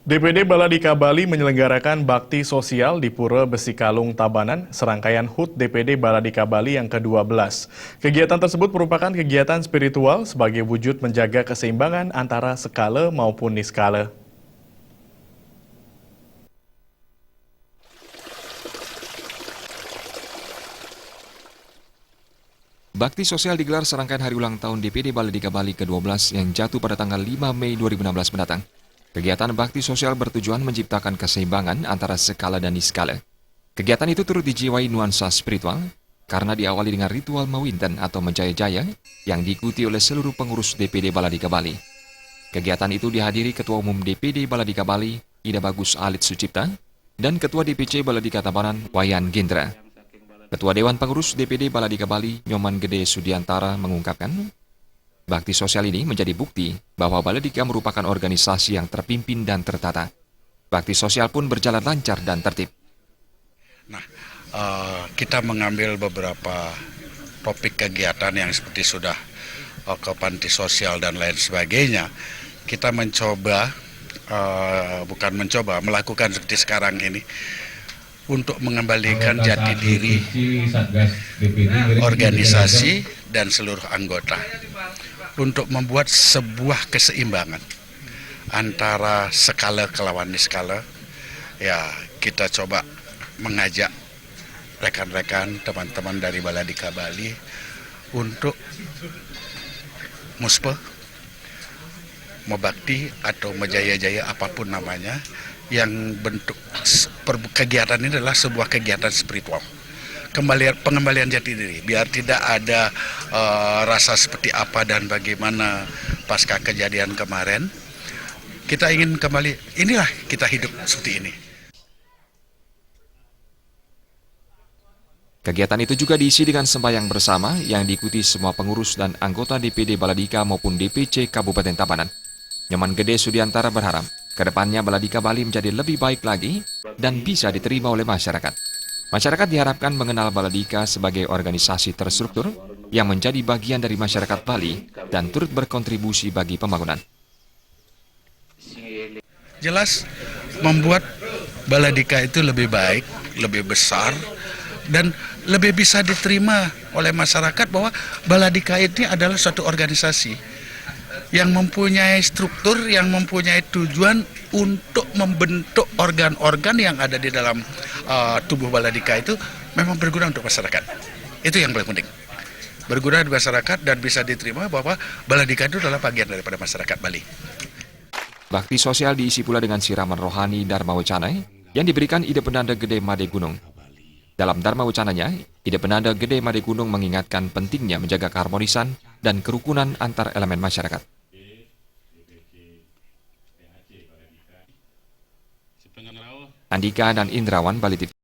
DPD Baladika Bali menyelenggarakan bakti sosial di Pura Besikalung Tabanan, serangkaian HUT DPD Baladika Bali yang ke-12. Kegiatan tersebut merupakan kegiatan spiritual sebagai wujud menjaga keseimbangan antara skala maupun niskala. Bakti sosial digelar serangkaian hari ulang tahun DPD Baladika Bali ke-12 yang jatuh pada tanggal 5 Mei 2016 mendatang. Kegiatan bakti sosial bertujuan menciptakan keseimbangan antara skala dan niskala. Kegiatan itu turut dijiwai nuansa spiritual karena diawali dengan ritual Mawinten atau Menjaya-jaya yang diikuti oleh seluruh pengurus DPD Baladika Bali. Kegiatan itu dihadiri Ketua Umum DPD Baladika Bali, Ida Bagus Alit Sucipta, dan Ketua DPC Baladika Tabanan, Wayan Gendra. Ketua Dewan Pengurus DPD Baladika Bali, Nyoman Gede Sudiantara mengungkapkan, bakti sosial ini menjadi bukti bahwa Baladika merupakan organisasi yang terpimpin dan tertata. Bakti sosial pun berjalan lancar dan tertib. Nah, kita mengambil beberapa topik kegiatan yang seperti sudah ke panti sosial dan lain sebagainya. Kita melakukan seperti sekarang ini untuk mengembalikan jati diri organisasi dan seluruh anggota untuk membuat sebuah keseimbangan antara skala kelawan niskala. Ya, kita coba mengajak rekan-rekan teman-teman dari Baladika Bali untuk muspe, mebakti atau menjaya-jaya apapun namanya, yang bentuk kegiatan ini adalah sebuah kegiatan spiritual. Pengembalian jati diri, biar tidak ada rasa seperti apa dan bagaimana pasca kejadian kemarin. Kita ingin kembali, inilah kita hidup seperti ini. Kegiatan itu juga diisi dengan sembahyang bersama yang diikuti semua pengurus dan anggota DPD Baladika maupun DPC Kabupaten Tabanan. Nyoman Gede Sudiantara berharap kedepannya Baladika Bali menjadi lebih baik lagi dan bisa diterima oleh masyarakat. Masyarakat diharapkan mengenal Baladika sebagai organisasi terstruktur yang menjadi bagian dari masyarakat Bali dan turut berkontribusi bagi pembangunan. Jelas membuat Baladika itu lebih baik, lebih besar, dan lebih bisa diterima oleh masyarakat bahwa Baladika ini adalah suatu organisasi yang mempunyai struktur, yang mempunyai tujuan untuk membentuk organ-organ yang ada di dalam tubuh Baladika itu memang berguna untuk masyarakat. Itu yang paling penting. Berguna di masyarakat dan bisa diterima bahwa Baladika itu adalah bagian daripada masyarakat Bali. Bakti sosial diisi pula dengan siraman rohani Dharma Wacana yang diberikan Ide Penanda Gede Made Gunung. Dalam Dharma Wacananya, Ide Penanda Gede Made Gunung mengingatkan pentingnya menjaga keharmonisan dan kerukunan antar elemen masyarakat. Andika dan Indrawan, Bali TV.